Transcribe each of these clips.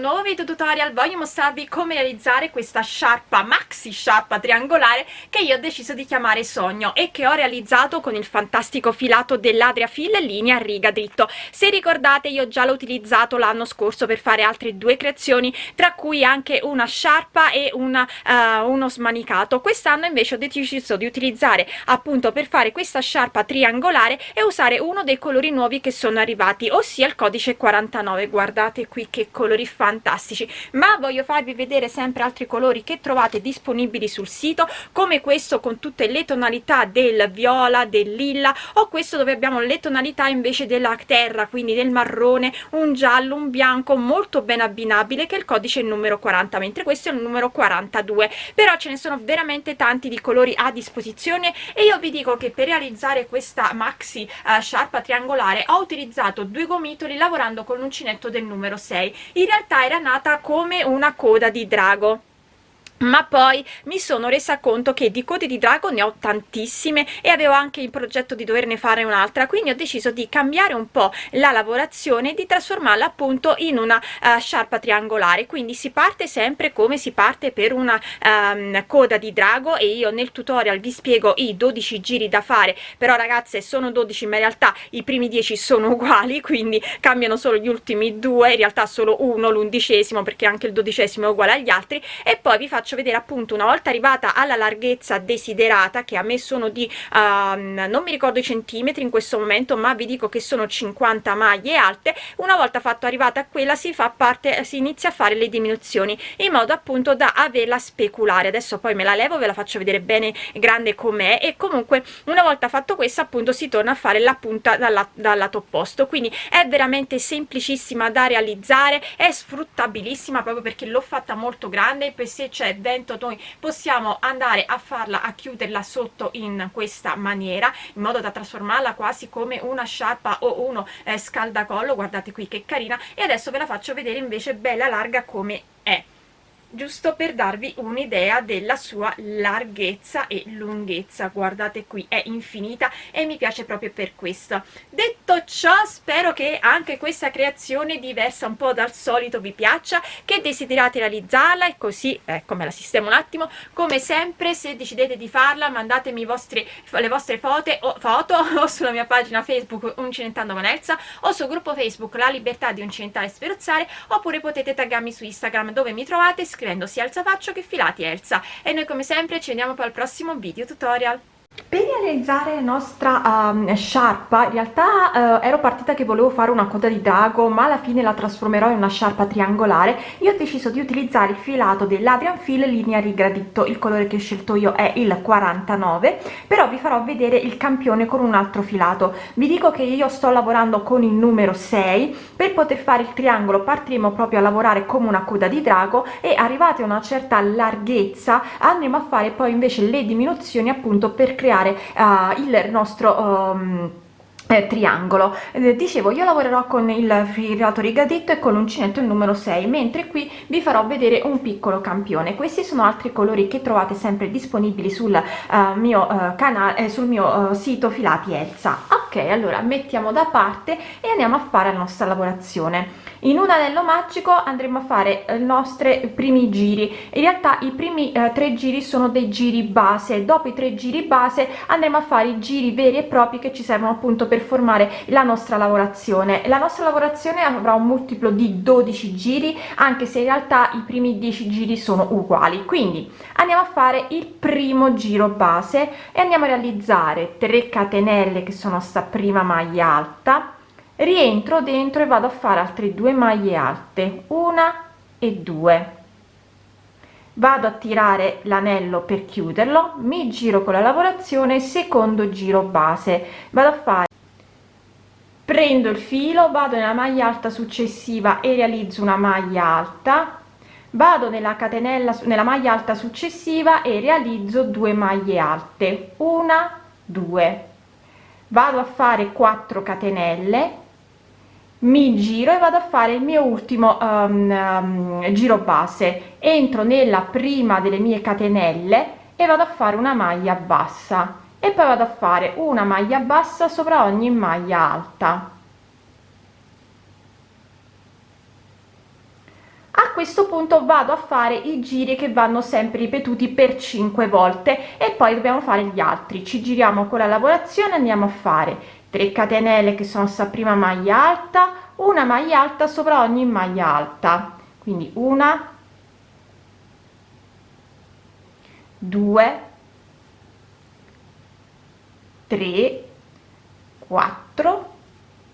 nuovo video tutorial. Voglio mostrarvi come realizzare questa sciarpa, maxi sciarpa triangolare, che io ho deciso di chiamare Sogno e che ho realizzato con il fantastico filato dell'Adria Fill linea a riga dritto. Se ricordate, io già l'ho utilizzato l'anno scorso per fare altre due creazioni, tra cui anche una sciarpa e uno smanicato. Quest'anno invece ho deciso di utilizzare appunto per fare questa sciarpa triangolare e usare uno dei colori nuovi che sono arrivati, ossia il codice 49. Guardate qui che colori fantastici, ma voglio farvi vedere sempre altri colori che trovate disponibili sul sito, come questo con tutte le tonalità del viola, del lilla, o questo dove abbiamo le tonalità invece della terra, quindi del marrone, un giallo, un bianco molto ben abbinabile, che è il codice numero 40, mentre questo è il numero 42. Però ce ne sono veramente tanti di colori a disposizione e io vi dico che per realizzare questa maxi sciarpa triangolare ho utilizzato due gomitoli lavorando con l'uncinetto del numero 6. In realtà era nata come una coda di drago, ma poi mi sono resa conto che di code di drago ne ho tantissime e avevo anche il progetto di doverne fare un'altra, quindi ho deciso di cambiare un po' la lavorazione e di trasformarla appunto in una sciarpa triangolare. Quindi si parte sempre come si parte per una coda di drago, e io nel tutorial vi spiego i 12 giri da fare. Però ragazze, sono 12, ma in realtà i primi 10 sono uguali, quindi cambiano solo gli ultimi due, in realtà solo uno, l'11°, perché anche il 12° è uguale agli altri. E poi vi faccio vedere appunto, una volta arrivata alla larghezza desiderata, che a me sono di non mi ricordo i centimetri in questo momento, ma vi dico che sono 50 maglie alte. Una volta fatto arrivata a quella si inizia a fare le diminuzioni in modo appunto da averla speculare. Adesso poi me la levo, ve la faccio vedere bene grande com'è, e comunque una volta fatto questo appunto si torna a fare la punta dal lato opposto. Quindi è veramente semplicissima da realizzare, è sfruttabilissima proprio perché l'ho fatta molto grande, e se c'è vento noi possiamo andare a farla, a chiuderla sotto in questa maniera, in modo da trasformarla quasi come una sciarpa o uno scaldacollo. Guardate qui che carina. E adesso ve la faccio vedere invece bella larga come è, giusto per darvi un'idea della sua larghezza e lunghezza. Guardate qui, è infinita e mi piace proprio per questo. Detto ciò, spero che anche questa creazione diversa un po' dal solito vi piaccia, che desiderate realizzarla, e così ecco, me la sistemo un attimo. Come sempre, se decidete di farla, mandatemi le vostre foto o sulla mia pagina Facebook Uncinettando con Elsa, o sul gruppo Facebook La Libertà di Uncinettare e Sferruzzare, oppure potete taggarmi su Instagram, dove mi trovate scrivendo sia Elsa Faccio che Filati Elsa. E noi come sempre ci vediamo poi al prossimo video tutorial. Per realizzare la nostra sciarpa, in realtà ero partita che volevo fare una coda di drago, ma alla fine la trasformerò in una sciarpa triangolare. Io ho deciso di utilizzare il filato dell'Adria Fill linea a riga dritto. Il colore che ho scelto io è il 49, però vi farò vedere il campione con un altro filato. Vi dico che io sto lavorando con il numero 6. Per poter fare il triangolo partiremo proprio a lavorare come una coda di drago, e arrivate a una certa larghezza andremo a fare poi invece le diminuzioni appunto per creare il nostro triangolo. Dicevo, io lavorerò con il filato riga dritto e con l'uncinetto il numero 6, mentre qui vi farò vedere un piccolo campione. Questi sono altri colori che trovate sempre disponibili sul mio canale, sul mio sito Filati Elsa. Ok, allora mettiamo da parte e andiamo a fare la nostra lavorazione. In un anello magico andremo a fare i nostri primi giri. In realtà i primi 3 giri sono dei giri base. Dopo i 3 giri base andremo a fare i giri veri e propri che ci servono appunto per formare la nostra lavorazione. La nostra lavorazione avrà un multiplo di 12 giri, anche se in realtà i primi 10 giri sono uguali. Quindi andiamo a fare il primo giro base e andiamo a realizzare 3 catenelle, che sono sta prima maglia alta, rientro dentro e vado a fare altre 2 maglie alte, 1 e 2, vado a tirare l'anello per chiuderlo, mi giro con la lavorazione, secondo giro base, vado a fare, prendo il filo, vado nella maglia alta successiva e realizzo una maglia alta, vado nella catenella nella maglia alta successiva e realizzo 2 maglie alte, 1 2, vado a fare 4 catenelle, mi giro e vado a fare il mio ultimo giro base, entro nella prima delle mie catenelle e vado a fare una maglia bassa, e poi vado a fare una maglia bassa sopra ogni maglia alta. A questo punto vado a fare i giri che vanno sempre ripetuti per 5 volte e poi dobbiamo fare gli altri. Ci giriamo con la lavorazione, andiamo a fare 3 catenelle che sono sta prima maglia alta, una maglia alta sopra ogni maglia alta, quindi una, 2, 3, 4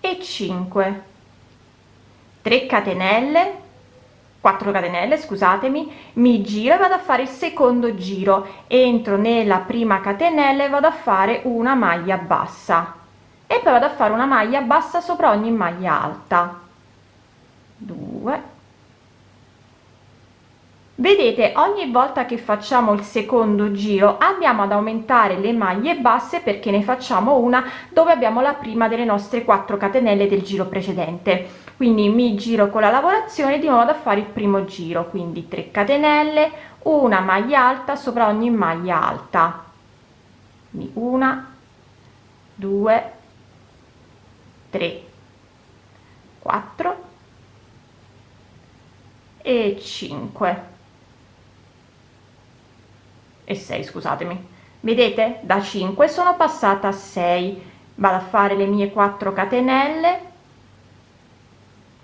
e 5. 3 catenelle, 4 catenelle, scusatemi, mi giro e vado a fare il secondo giro, entro nella prima catenella e vado a fare una maglia bassa e poi vado a fare una maglia bassa sopra ogni maglia alta. 2. Vedete, ogni volta che facciamo il secondo giro andiamo ad aumentare le maglie basse perché ne facciamo una dove abbiamo la prima delle nostre 4 catenelle del giro precedente. Quindi mi giro con la lavorazione di nuovo ad fare il primo giro, quindi 3 catenelle, una maglia alta sopra ogni maglia alta, quindi 1, 2, 3, 4 e 5 e 6, scusatemi. Vedete, da 5 sono passata a 6, vado a fare le mie 4 catenelle,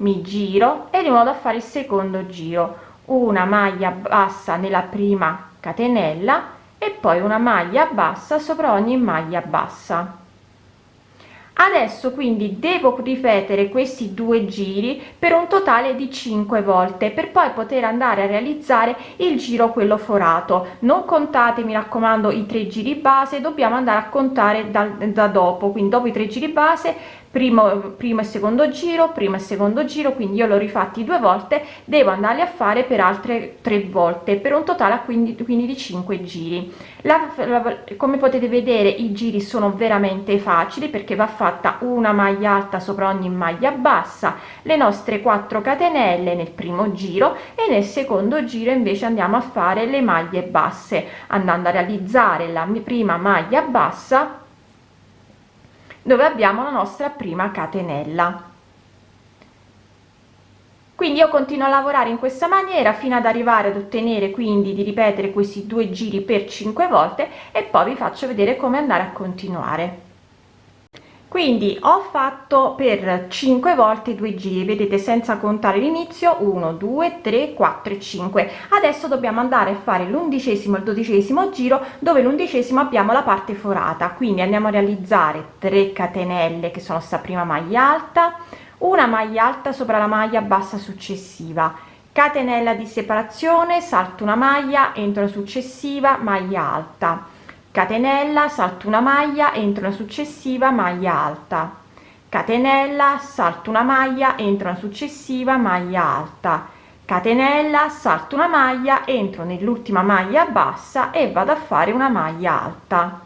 mi giro e di nuovo a fare il secondo giro, una maglia bassa nella prima catenella e poi una maglia bassa sopra ogni maglia bassa. Adesso quindi devo ripetere questi 2 giri per un totale di 5 volte per poi poter andare a realizzare il giro quello forato. Non contate, mi raccomando, i 3 giri base, dobbiamo andare a contare da dopo, quindi dopo i 3 giri base primo e secondo giro, primo e secondo giro, quindi io l'ho rifatti 2 volte, devo andarli a fare per altre 3 volte per un totale quindi di 5 giri. Come potete vedere i giri sono veramente facili perché va fatta una maglia alta sopra ogni maglia bassa, le nostre 4 catenelle nel primo giro e nel secondo giro invece andiamo a fare le maglie basse andando a realizzare la prima maglia bassa dove abbiamo la nostra prima catenella. Quindi io continuo a lavorare in questa maniera fino ad arrivare ad ottenere quindi di ripetere questi 2 giri per 5 volte e poi vi faccio vedere come andare a continuare. Quindi ho fatto per 5 volte 2 giri, vedete, senza contare l'inizio, 1, 2, 3, 4 e 5. Adesso dobbiamo andare a fare l'11° e il 12° giro, dove l'11° abbiamo la parte forata, quindi andiamo a realizzare 3 catenelle che sono sta prima maglia alta, una maglia alta sopra la maglia bassa successiva, catenella di separazione, salto una maglia, entro la successiva maglia alta, catenella, salto una maglia, entro una successiva maglia alta, catenella, salto una maglia, entro una successiva maglia alta, catenella, salto una maglia, entro nell'ultima maglia bassa e vado a fare una maglia alta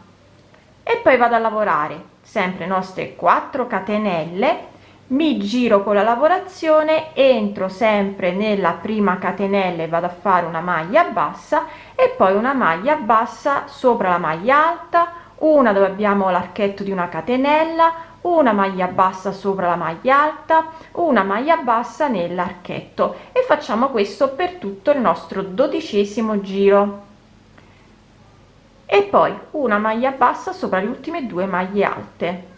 e poi vado a lavorare sempre nostre 4 catenelle, mi giro con la lavorazione, entro sempre nella prima catenella e vado a fare una maglia bassa e poi una maglia bassa sopra la maglia alta, una dove abbiamo l'archetto di una catenella, una maglia bassa sopra la maglia alta, una maglia bassa nell'archetto e facciamo questo per tutto il nostro 12° giro e poi una maglia bassa sopra le ultime 2 maglie alte.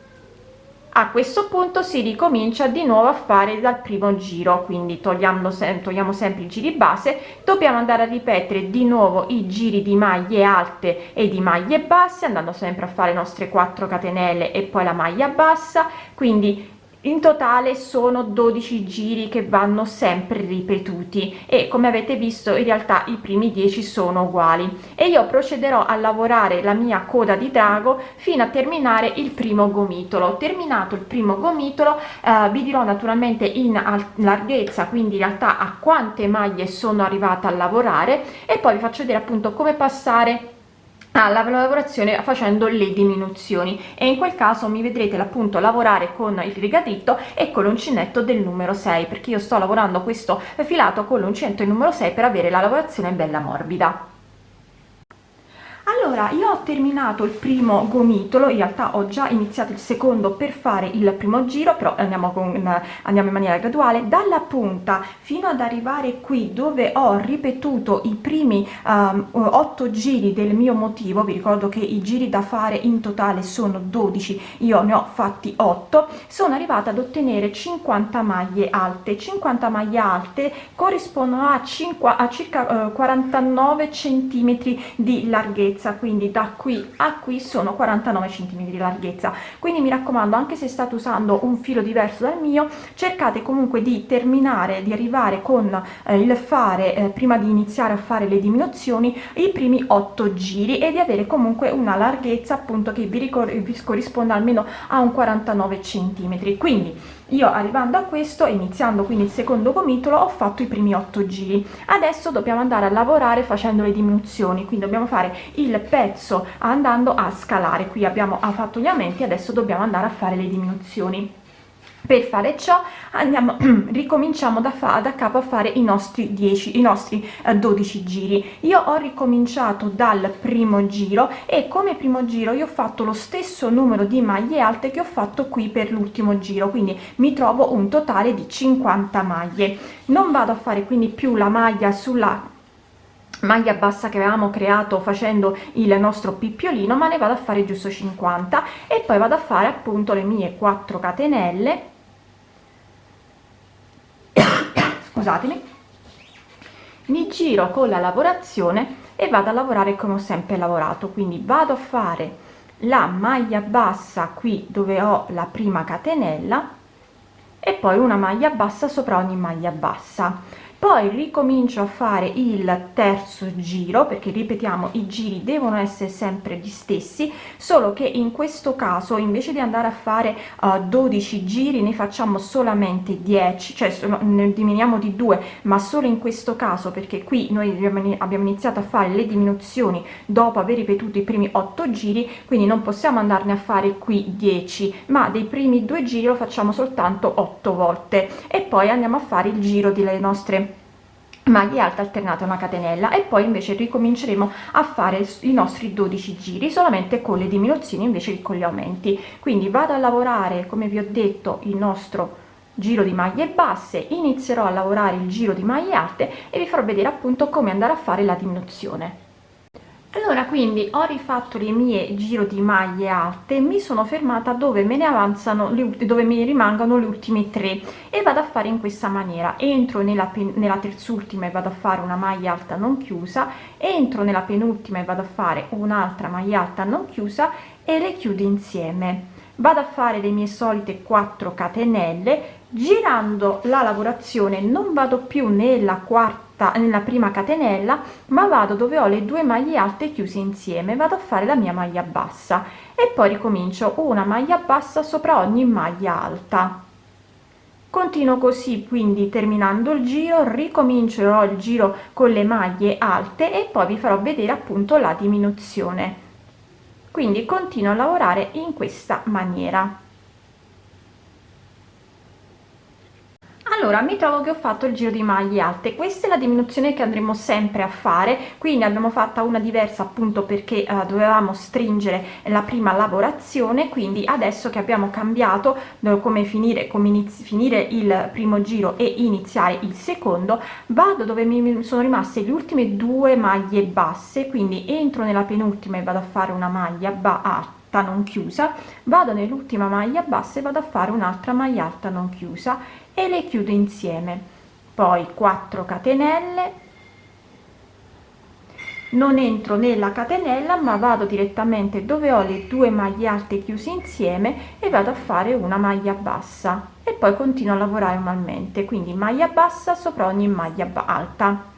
A questo punto si ricomincia di nuovo a fare dal primo giro, quindi togliamo sempre i giri base, dobbiamo andare a ripetere di nuovo i giri di maglie alte e di maglie basse andando sempre a fare le nostre 4 catenelle e poi la maglia bassa, quindi in totale sono 12 giri che vanno sempre ripetuti e come avete visto in realtà i primi 10 sono uguali e io procederò a lavorare la mia coda di drago fino a terminare il primo gomitolo. Terminato il primo gomitolo vi dirò naturalmente in larghezza, quindi in realtà a quante maglie sono arrivata a lavorare e poi vi faccio vedere appunto come passare alla lavorazione facendo le diminuzioni e in quel caso mi vedrete appunto lavorare con il rigadritto e con l'uncinetto del numero 6 perché io sto lavorando questo filato con l'uncinetto del numero 6 per avere la lavorazione bella morbida. Allora, io ho terminato il primo gomitolo, in realtà ho già iniziato il secondo per fare il primo giro, però andiamo in maniera graduale, dalla punta fino ad arrivare qui dove ho ripetuto i primi 8 giri del mio motivo. Vi ricordo che i giri da fare in totale sono 12, io ne ho fatti 8, sono arrivata ad ottenere 50 maglie alte. 50 maglie alte corrispondono a circa 49 centimetri di larghezza, quindi da qui a qui sono 49 centimetri di larghezza. Quindi mi raccomando, anche se state usando un filo diverso dal mio, cercate comunque di terminare, di arrivare con il fare prima di iniziare a fare le diminuzioni, i primi 8 giri, e di avere comunque una larghezza appunto che vi corrisponda almeno a un 49 centimetri. Quindi io, arrivando a questo, iniziando quindi il secondo gomitolo, ho fatto i primi 8 giri. Adesso dobbiamo andare a lavorare facendo le diminuzioni, quindi dobbiamo fare il pezzo andando a scalare. Qui abbiamo fatto gli aumenti, adesso dobbiamo andare a fare le diminuzioni. Per fare ciò ricominciamo da capo a fare i nostri 12 giri. Io ho ricominciato dal primo giro, e come primo giro io ho fatto lo stesso numero di maglie alte che ho fatto qui per l'ultimo giro, quindi mi trovo un totale di 50 maglie. Non vado a fare quindi più la maglia sulla maglia bassa che avevamo creato facendo il nostro pippiolino, ma ne vado a fare giusto 50, e poi vado a fare appunto le mie 4 catenelle, scusatemi, mi giro con la lavorazione e vado a lavorare come ho sempre lavorato. Quindi vado a fare la maglia bassa qui dove ho la prima catenella e poi una maglia bassa sopra ogni maglia bassa. Poi ricomincio a fare il terzo giro, perché ripetiamo, i giri devono essere sempre gli stessi, solo che in questo caso invece di andare a fare 12 giri ne facciamo solamente 10, cioè ne diminuiamo di 2, ma solo in questo caso, perché qui noi abbiamo iniziato a fare le diminuzioni dopo aver ripetuto i primi 8 giri, quindi non possiamo andarne a fare qui 10, ma dei primi 2 giri lo facciamo soltanto 8 volte, e poi andiamo a fare il giro delle nostre maglie alte alternate a una catenella, e poi invece ricominceremo a fare i nostri 12 giri solamente con le diminuzioni invece che con gli aumenti. Quindi vado a lavorare, come vi ho detto, il nostro giro di maglie basse, inizierò a lavorare il giro di maglie alte e vi farò vedere appunto come andare a fare la diminuzione. Allora, quindi ho rifatto le mie giro di maglie alte, mi sono fermata dove me ne avanzano dove mi rimangono le ultime 3, e vado a fare in questa maniera: entro nella terzultima e vado a fare una maglia alta non chiusa, entro nella penultima e vado a fare un'altra maglia alta non chiusa e le chiudo insieme. Vado a fare le mie solite 4 catenelle, girando la lavorazione non vado più nella prima catenella, ma vado dove ho le 2 maglie alte chiuse insieme, vado a fare la mia maglia bassa e poi ricomincio una maglia bassa sopra ogni maglia alta. Continuo così, quindi terminando il giro ricomincerò il giro con le maglie alte e poi vi farò vedere appunto la diminuzione. Quindi continuo a lavorare in questa maniera. Allora, mi trovo che ho fatto il giro di maglie alte. Questa è la diminuzione che andremo sempre a fare, quindi abbiamo fatta una diversa appunto perché dovevamo stringere la prima lavorazione. Quindi adesso che abbiamo cambiato come finire il primo giro e iniziare il secondo, vado dove mi sono rimaste le ultime 2 maglie basse, quindi entro nella penultima e vado a fare una maglia alta non chiusa, vado nell'ultima maglia bassa e vado a fare un'altra maglia alta non chiusa e le chiudo insieme. Poi 4 catenelle, non entro nella catenella ma vado direttamente dove ho le 2 maglie alte chiuse insieme e vado a fare una maglia bassa e poi continuo a lavorare manualmente, quindi maglia bassa sopra ogni maglia alta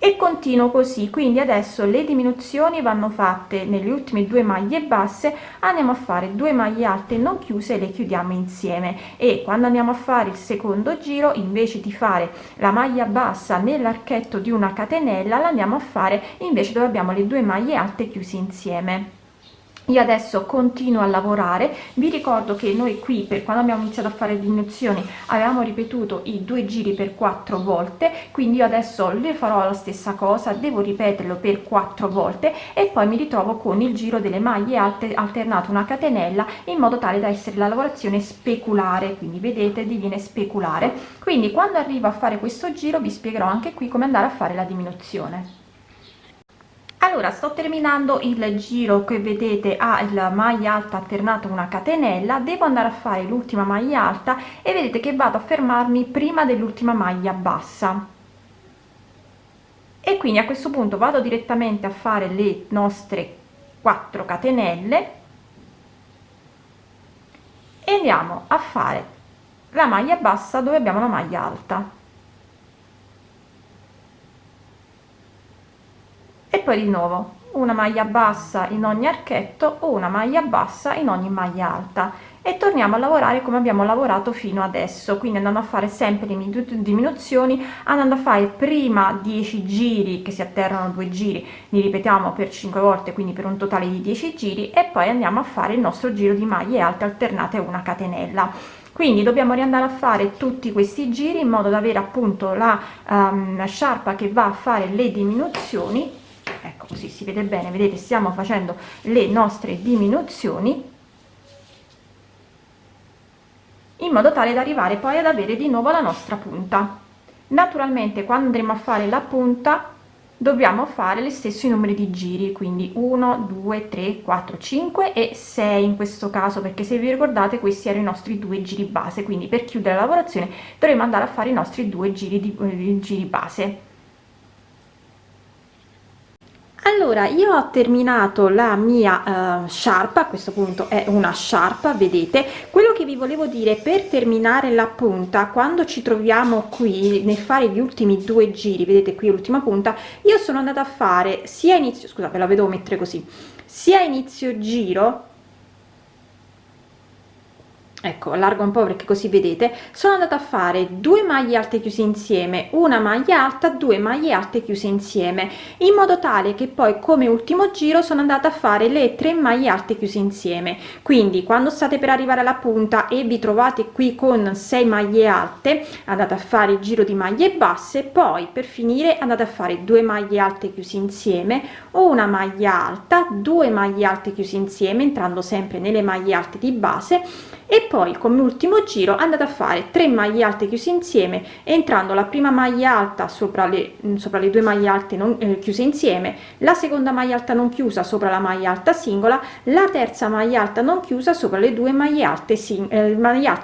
e continuo così. Quindi adesso le diminuzioni vanno fatte nelle ultime 2 maglie basse, andiamo a fare 2 maglie alte non chiuse e le chiudiamo insieme, e quando andiamo a fare il secondo giro, invece di fare la maglia bassa nell'archetto di una catenella, la andiamo a fare invece dove abbiamo le 2 maglie alte chiuse insieme. Io adesso continuo a lavorare. Vi ricordo che noi qui, per quando abbiamo iniziato a fare diminuzioni, avevamo ripetuto i 2 giri per 4 volte, quindi io adesso le farò la stessa cosa, devo ripeterlo per 4 volte e poi mi ritrovo con il giro delle maglie alte alternato una catenella, in modo tale da essere la lavorazione speculare, quindi vedete diviene speculare. Quindi quando arrivo a fare questo giro vi spiegherò anche qui come andare a fare la diminuzione. Allora, sto terminando il giro che vedete ha la maglia alta alternata una catenella, devo andare a fare l'ultima maglia alta e vedete che vado a fermarmi prima dell'ultima maglia bassa, e quindi a questo punto vado direttamente a fare le nostre 4 catenelle e andiamo a fare la maglia bassa dove abbiamo la maglia alta, e poi di nuovo una maglia bassa in ogni archetto o una maglia bassa in ogni maglia alta, e torniamo a lavorare come abbiamo lavorato fino adesso, quindi andando a fare sempre le diminuzioni, andando a fare prima 10 giri che si alternano 2 giri, li ripetiamo per 5 volte, quindi per un totale di 10 giri, e poi andiamo a fare il nostro giro di maglie alte alternate una catenella. Quindi dobbiamo riandare a fare tutti questi giri in modo da avere appunto la sciarpa che va a fare le diminuzioni. Ecco, così si vede bene, vedete, stiamo facendo le nostre diminuzioni in modo tale da arrivare poi ad avere di nuovo la nostra punta. Naturalmente quando andremo a fare la punta dobbiamo fare gli stessi numeri di giri, quindi 1 2 3 4 5 e 6 in questo caso, perché se vi ricordate questi erano i nostri 2 giri base, quindi per chiudere la lavorazione dovremo andare a fare i nostri 2 giri di giri base. Allora, io ho terminato la mia sciarpa, a questo punto è una sciarpa, vedete. Quello che vi volevo dire, per terminare la punta, quando ci troviamo qui nel fare gli ultimi 2 giri, vedete qui l'ultima punta, io sono andata a fare sia inizio, scusate, la vedevo mettere così, sia inizio giro, ecco, allargo un po' perché così vedete, sono andata a fare 2 maglie alte chiuse insieme, una maglia alta, 2 maglie alte chiuse insieme, in modo tale che poi come ultimo giro sono andata a fare le 3 maglie alte chiuse insieme. Quindi quando state per arrivare alla punta e vi trovate qui con 6 maglie alte, andate a fare il giro di maglie basse, poi per finire andate a fare 2 maglie alte chiuse insieme, una maglia alta, 2 maglie alte chiuse insieme, entrando sempre nelle maglie alte di base, e poi come ultimo giro andate a fare 3 maglie alte chiuse insieme, entrando la prima maglia alta sopra le 2 maglie alte non chiuse insieme, la seconda maglia alta non chiusa sopra la maglia alta singola, la terza maglia alta non chiusa sopra le 2 maglie alte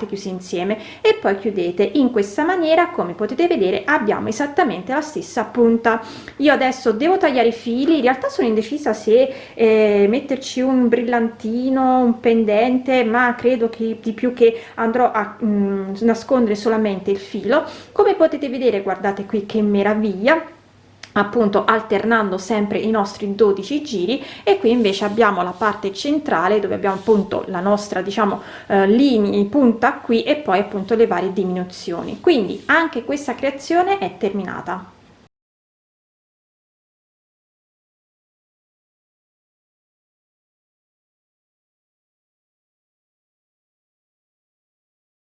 chiuse insieme, e poi chiudete. In questa maniera, come potete vedere, abbiamo esattamente la stessa punta. Io adesso devo tagliare i fili, in realtà sono indecisa se metterci un brillantino, un pendente, ma credo che di più che andrò a nascondere solamente il filo. Come potete vedere, guardate qui che meraviglia, appunto alternando sempre i nostri 12 giri, e qui invece abbiamo la parte centrale dove abbiamo appunto la nostra, diciamo, linea punta qui, e poi appunto le varie diminuzioni. Quindi anche questa creazione è terminata.